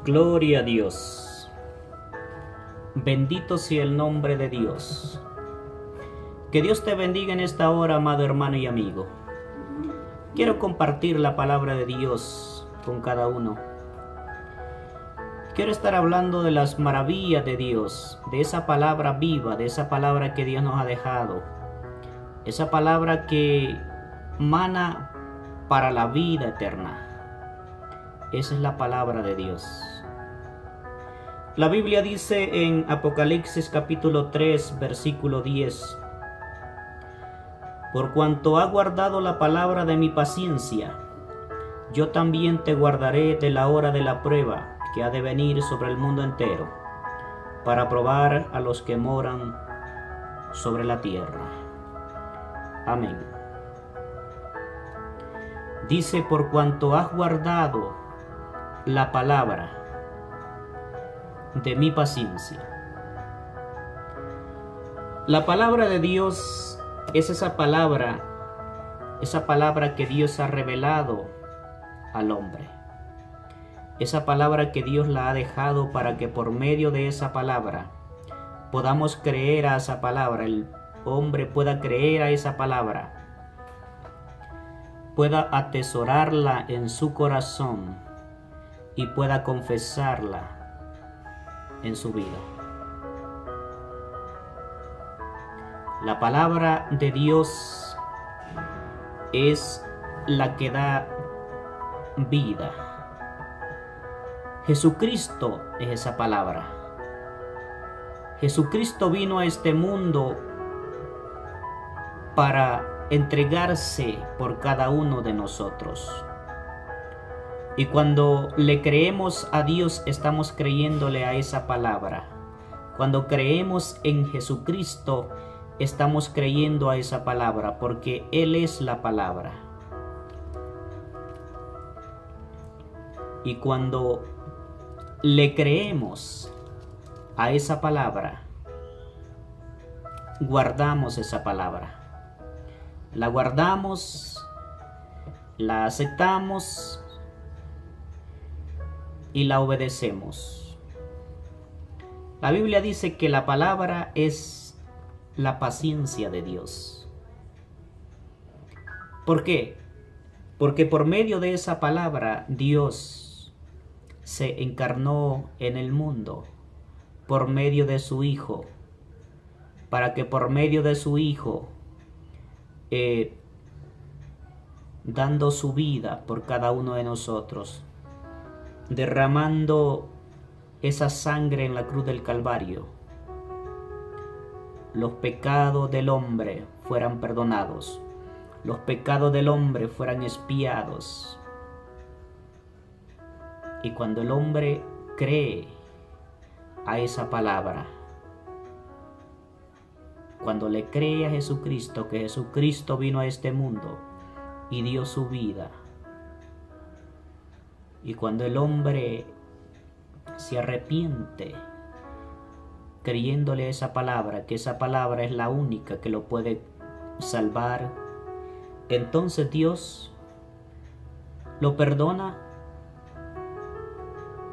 Gloria a Dios. Bendito sea el nombre de Dios. Que Dios te bendiga en esta hora, amado hermano y amigo. Quiero compartir la palabra de Dios con cada uno. Quiero estar hablando de las maravillas de Dios, de esa palabra viva, de esa palabra que Dios nos ha dejado. Esa palabra que mana para la vida eterna. Esa es la palabra de Dios. La Biblia dice en Apocalipsis capítulo 3, versículo 10: Por cuanto ha guardado la palabra de mi paciencia, yo también te guardaré de la hora de la prueba que ha de venir sobre el mundo entero, para probar a los que moran sobre la tierra. Amén. Dice: por cuanto has guardado la palabra de mi paciencia. La palabra de Dios es esa palabra que Dios ha revelado al hombre. Esa palabra que Dios la ha dejado para que por medio de esa palabra podamos creer a esa palabra, el hombre pueda creer a esa palabra, pueda atesorarla en su corazón y pueda confesarla en su vida. La palabra de Dios es la que da vida. Jesucristo es esa palabra. Jesucristo vino a este mundo para entregarse por cada uno de nosotros. Y cuando le creemos a Dios, estamos creyéndole a esa palabra. Cuando creemos en Jesucristo, estamos creyendo a esa palabra, porque Él es la palabra. Y cuando le creemos a esa palabra, guardamos esa palabra. La guardamos, la aceptamos y la obedecemos. La Biblia dice que la palabra es la paciencia de Dios. ¿Por qué? Porque por medio de esa palabra Dios se encarnó en el mundo por medio de su Hijo, para que por medio de su Hijo, dando su vida por cada uno de nosotros, derramando esa sangre en la cruz del Calvario, los pecados del hombre fueran perdonados, los pecados del hombre fueran expiados. Y cuando el hombre cree a esa palabra, cuando le cree a Jesucristo, que Jesucristo vino a este mundo y dio su vida, y cuando el hombre se arrepiente, creyéndole esa palabra, que esa palabra es la única que lo puede salvar, entonces Dios lo perdona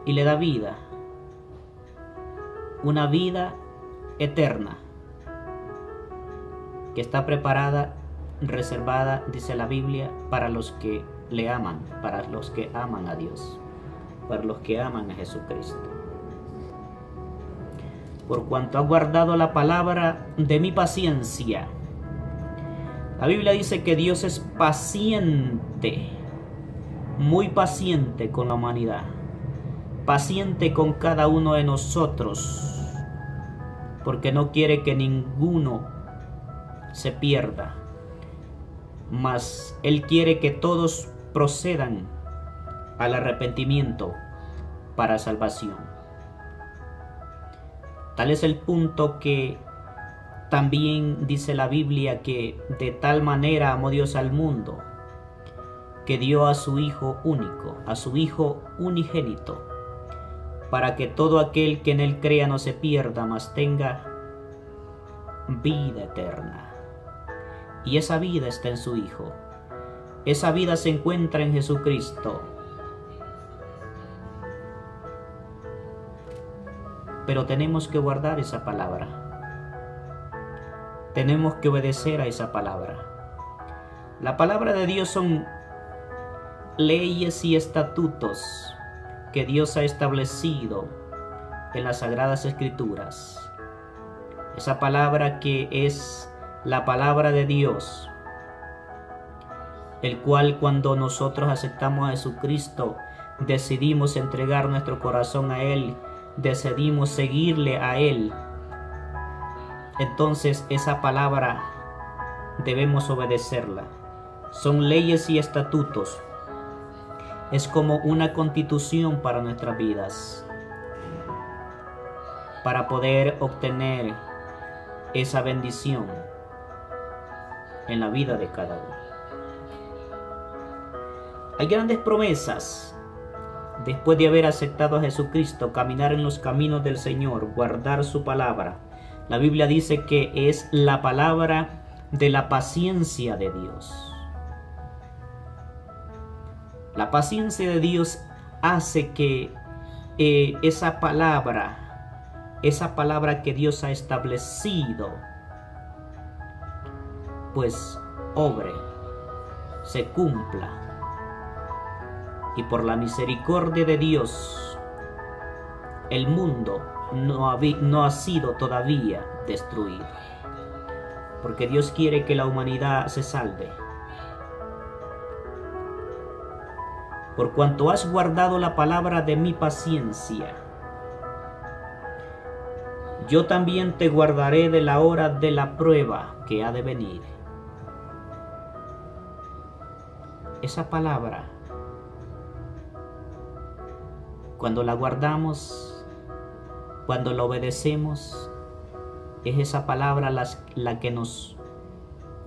y le da vida, una vida eterna que está preparada, reservada, dice la Biblia, para los que le aman, para los que aman a Dios, para los que aman a Jesucristo. Por cuanto ha guardado la palabra de mi paciencia. La Biblia dice que Dios es paciente, muy paciente con la humanidad, paciente con cada uno de nosotros, porque no quiere que ninguno se pierda, mas Él quiere que todos procedan al arrepentimiento para salvación. Tal es el punto que también dice la Biblia que de tal manera amó Dios al mundo, que dio a su Hijo único, a su Hijo unigénito, para que todo aquel que en Él crea no se pierda, mas tenga vida eterna. Y esa vida está en su Hijo. Esa vida se encuentra en Jesucristo. pero tenemos que guardar esa palabra. Tenemos que obedecer a esa palabra. La palabra de Dios son leyes y estatutos que Dios ha establecido en las Sagradas Escrituras. Esa palabra que es la palabra de Dios, el cual cuando nosotros aceptamos a Jesucristo, decidimos entregar nuestro corazón a Él, decidimos seguirle a Él, entonces esa palabra debemos obedecerla. Son leyes y estatutos. Es como una constitución para nuestras vidas, para poder obtener esa bendición en la vida de cada uno. Hay grandes promesas después de haber aceptado a Jesucristo, caminar en los caminos del Señor, guardar su palabra. La Biblia dice que es la palabra de la paciencia de Dios. La paciencia de Dios hace que esa palabra que Dios ha establecido, pues obre, se cumpla. Y por la misericordia de Dios, el mundo no ha sido todavía destruido, porque Dios quiere que la humanidad se salve. Por cuanto has guardado la palabra de mi paciencia, yo también te guardaré de la hora de la prueba que ha de venir. Esa palabra, cuando la guardamos, cuando la obedecemos, es esa palabra la que nos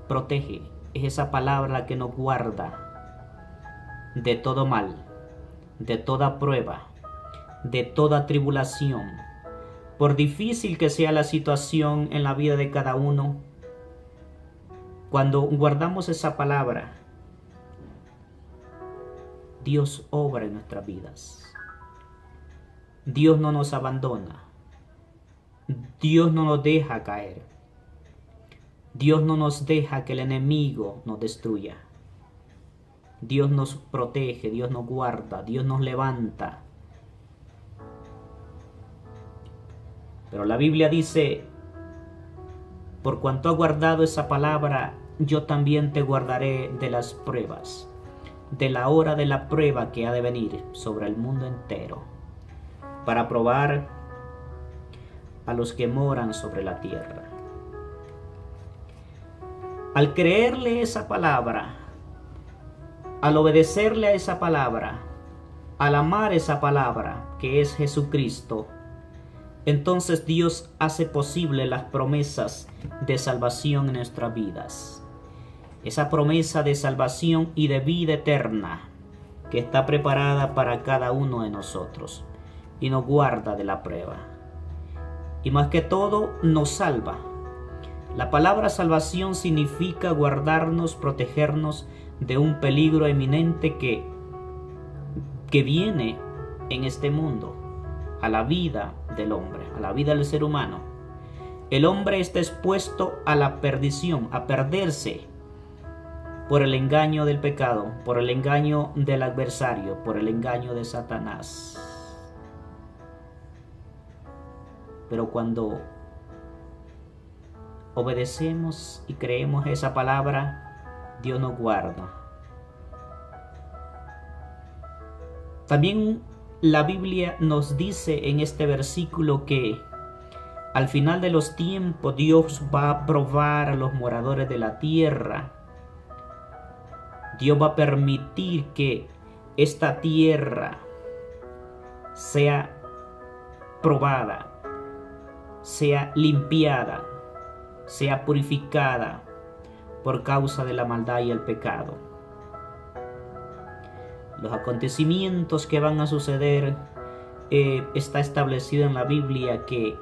protege, es esa palabra la que nos guarda de todo mal, de toda prueba, de toda tribulación. Por difícil que sea la situación en la vida de cada uno, cuando guardamos esa palabra, Dios obra en nuestras vidas. Dios no nos abandona. Dios no nos deja caer. Dios no nos deja que el enemigo nos destruya. Dios nos protege, Dios nos guarda, Dios nos levanta. Pero la Biblia dice, por cuanto has guardado esa palabra, yo también te guardaré de las pruebas, de la hora de la prueba que ha de venir sobre el mundo entero, para probar a los que moran sobre la tierra. Al creerle esa palabra, al obedecerle a esa palabra, al amar esa palabra que es Jesucristo, entonces Dios hace posible las promesas de salvación en nuestras vidas. Esa promesa de salvación y de vida eterna que está preparada para cada uno de nosotros y nos guarda de la prueba. Y más que todo, nos salva. La palabra salvación significa guardarnos, protegernos de un peligro eminente que viene en este mundo, a la vida del hombre, a la vida del ser humano. El hombre está expuesto a la perdición, a perderse por el engaño del pecado, por el engaño del adversario, por el engaño de Satanás. Pero cuando obedecemos y creemos esa palabra, Dios nos guarda. También la Biblia nos dice en este versículo que al final de los tiempos Dios va a probar a los moradores de la tierra. Dios va a permitir que esta tierra sea probada, sea limpiada, sea purificada por causa de la maldad y el pecado. Los acontecimientos que van a suceder está establecido en la Biblia que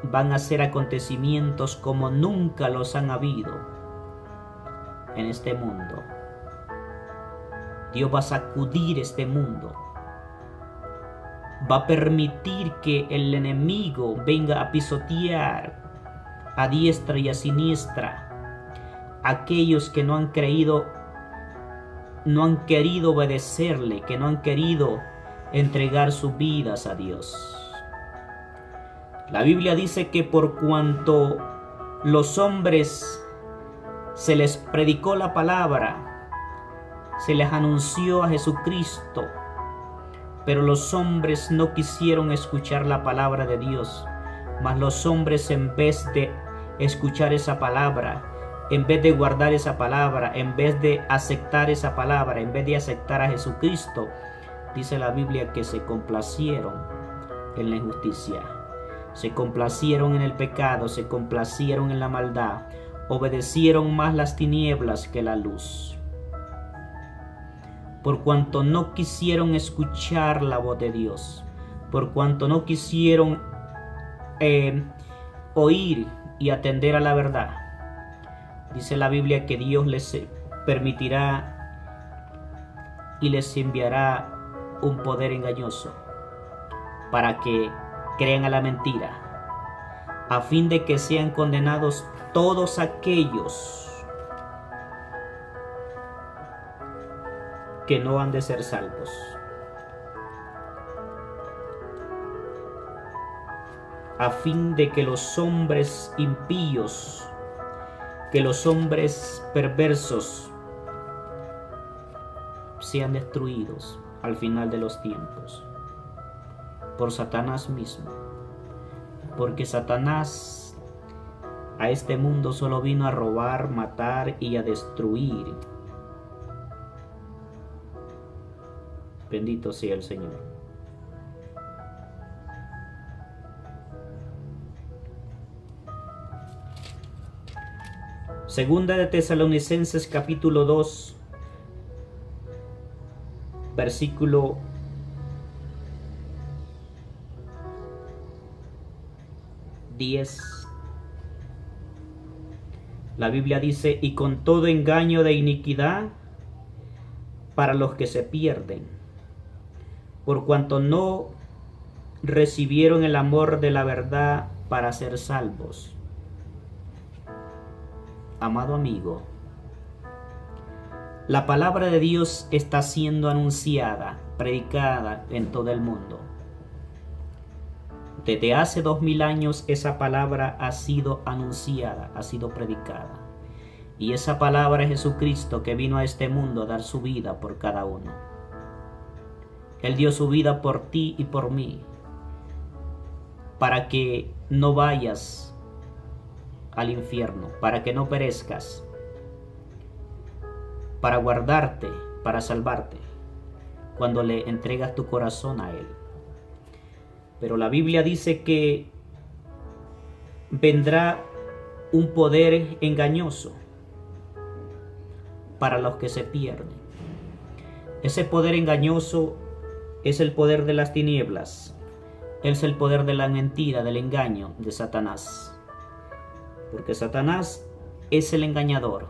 van a ser acontecimientos como nunca los han habido en este mundo. Dios va a sacudir este mundo. va a permitir que el enemigo venga a pisotear a diestra y a siniestra a aquellos que no han querido obedecerle, que no han querido entregar sus vidas a Dios. La Biblia dice que por cuanto los hombres se les predicó la palabra, se les anunció a Jesucristo, pero los hombres no quisieron escuchar la palabra de Dios, mas los hombres, en vez de escuchar esa palabra, en vez de guardar esa palabra, en vez de aceptar esa palabra, en vez de aceptar a Jesucristo, dice la Biblia que se complacieron en la injusticia, se complacieron en el pecado, se complacieron en la maldad, obedecieron más las tinieblas que la luz. Por cuanto no quisieron escuchar la voz de Dios, por cuanto no quisieron oír y atender a la verdad, dice la Biblia que Dios les permitirá y les enviará un poder engañoso para que crean a la mentira, a fin de que sean condenados todos aquellos que no han de ser salvos. A fin de que los hombres impíos, que los hombres perversos sean destruidos al final de los tiempos por Satanás mismo, porque Satanás a este mundo solo vino a robar, matar y a destruir. Bendito sea el Señor. Segunda de Tesalonicenses capítulo 2, versículo 10. La Biblia dice: y con todo engaño de iniquidad para los que se pierden, por cuanto no recibieron el amor de la verdad para ser salvos. Amado amigo, la palabra de Dios está siendo anunciada, predicada en todo el mundo. Desde hace 2000 años esa palabra ha sido anunciada, ha sido predicada. Y esa palabra es Jesucristo, que vino a este mundo a dar su vida por cada uno. Él dio su vida por ti y por mí, para que no vayas al infierno, para que no perezcas, para guardarte, para salvarte, cuando le entregas tu corazón a Él. Pero la Biblia dice que vendrá un poder engañoso para los que se pierden. Ese poder engañoso es el poder de las tinieblas, es el poder de la mentira, del engaño de Satanás. Porque Satanás es el engañador,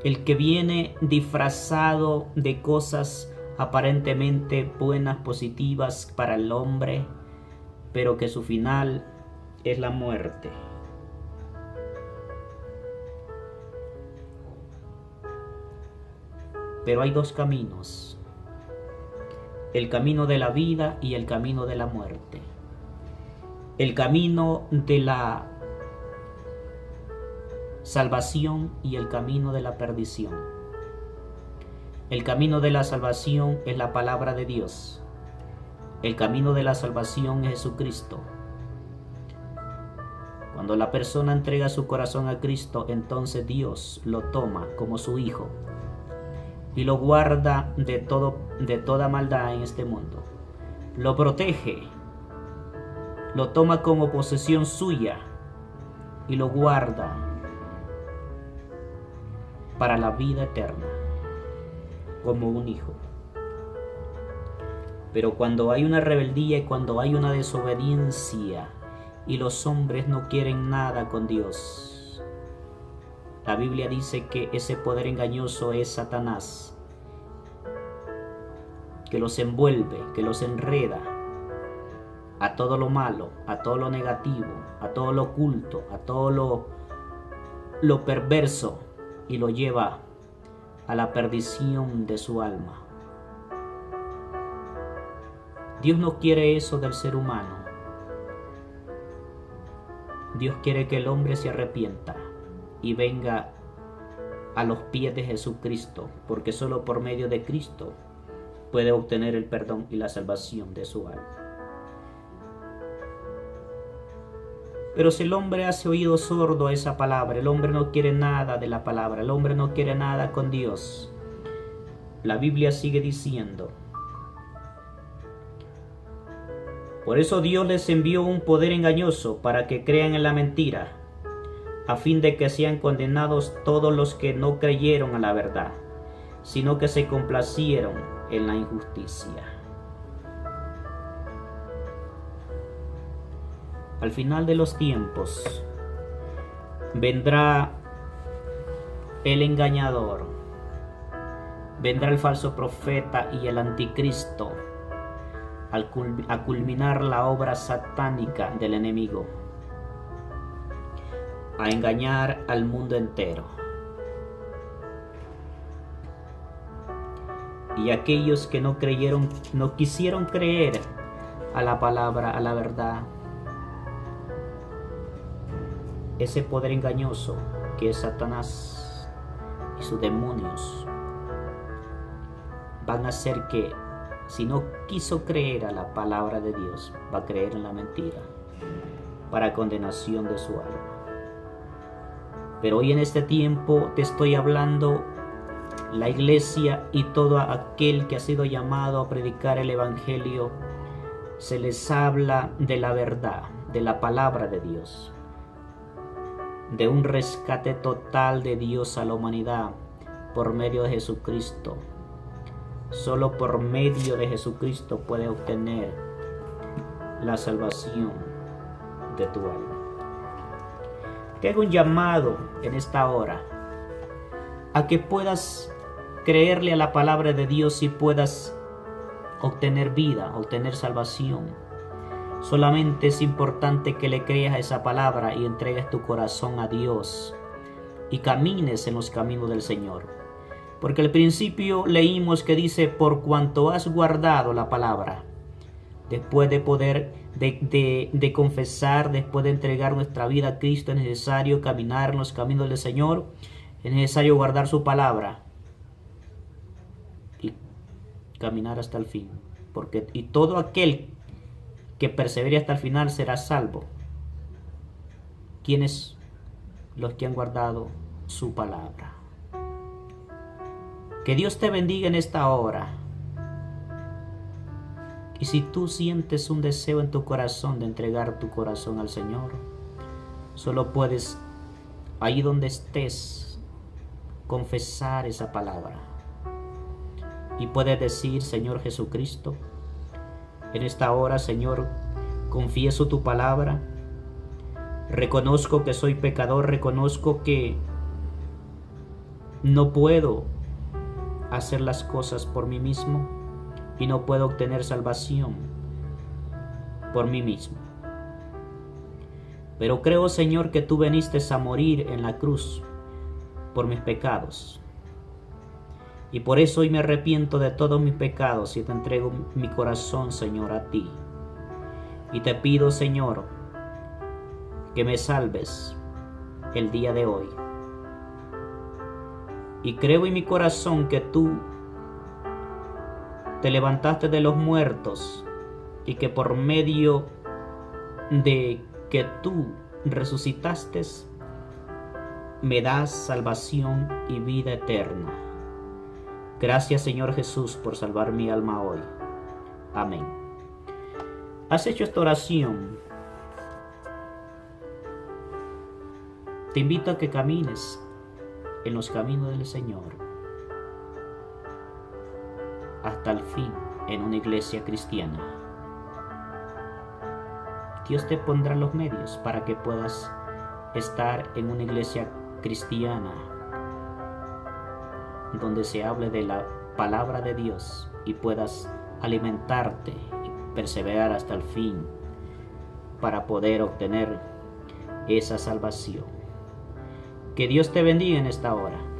el que viene disfrazado de cosas aparentemente buenas, positivas para el hombre, pero que su final es la muerte. Pero hay dos caminos: el camino de la vida y el camino de la muerte. El camino de la salvación y el camino de la perdición. El camino de la salvación es la palabra de Dios. El camino de la salvación es Jesucristo. Cuando la persona entrega su corazón a Cristo, entonces Dios lo toma como su hijo y lo guarda de toda maldad en este mundo. Lo protege, lo toma como posesión suya y lo guarda para la vida eterna, como un hijo. Pero cuando hay una rebeldía y cuando hay una desobediencia y los hombres no quieren nada con Dios, la Biblia dice que ese poder engañoso es Satanás, que los envuelve, que los enreda a todo lo malo, a todo lo negativo, a todo lo oculto, a todo lo perverso, y lo lleva a la perdición de su alma. Dios no quiere eso del ser humano. Dios quiere que el hombre se arrepienta y venga a los pies de Jesucristo, porque solo por medio de Cristo puede obtener el perdón y la salvación de su alma. Pero si el hombre hace oído sordo a esa palabra, el hombre no quiere nada de la palabra, el hombre no quiere nada con Dios, la Biblia sigue diciendo: por eso Dios les envió un poder engañoso para que crean en la mentira, a fin de que sean condenados todos los que no creyeron a la verdad, sino que se complacieron en la injusticia. Al final de los tiempos vendrá el engañador, vendrá el falso profeta y el anticristo a culminar la obra satánica del enemigo, a engañar al mundo entero. Y aquellos que no creyeron, no quisieron creer a la palabra, a la verdad, ese poder engañoso que es Satanás y sus demonios, van a hacer que, si no quiso creer a la palabra de Dios, va a creer en la mentira para condenación de su alma. Pero hoy en este tiempo te estoy hablando, la iglesia y todo aquel que ha sido llamado a predicar el evangelio, se les habla de la verdad, de la palabra de Dios, de un rescate total de Dios a la humanidad por medio de Jesucristo. Solo por medio de Jesucristo puedes obtener la salvación de tu alma. Te hago un llamado en esta hora a que puedas creerle a la palabra de Dios y puedas obtener vida, obtener salvación. Solamente es importante que le creas a esa palabra y entregues tu corazón a Dios y camines en los caminos del Señor. Porque al principio leímos que dice: por cuanto has guardado la palabra. Después de poder de confesar, después de entregar nuestra vida a Cristo, es necesario caminar en los caminos del Señor. Es necesario guardar su palabra y caminar hasta el fin. Y todo aquel que persevere hasta el final será salvo. ¿Quiénes? Los que han guardado su palabra. Que Dios te bendiga en esta hora. Y si tú sientes un deseo en tu corazón de entregar tu corazón al Señor, solo puedes, ahí donde estés, confesar esa palabra. Y puedes decir: Señor Jesucristo, en esta hora, Señor, confieso tu palabra. Reconozco que soy pecador, reconozco que no puedo hacer las cosas por mí mismo y no puedo obtener salvación por mí mismo. Pero creo, Señor, que tú viniste a morir en la cruz por mis pecados. Y por eso hoy me arrepiento de todos mis pecados y te entrego mi corazón, Señor, a ti. Y te pido, Señor, que me salves el día de hoy. Y creo en mi corazón que tú te levantaste de los muertos y que por medio de que tú resucitaste, me das salvación y vida eterna. Gracias, Señor Jesús, por salvar mi alma hoy. Amén. ¿Has hecho esta oración? Te invito a que camines en los caminos del Señor hasta el fin en una iglesia cristiana. Dios te pondrá los medios para que puedas estar en una iglesia cristiana donde se hable de la palabra de Dios y puedas alimentarte y perseverar hasta el fin para poder obtener esa salvación. Que Dios te bendiga en esta hora.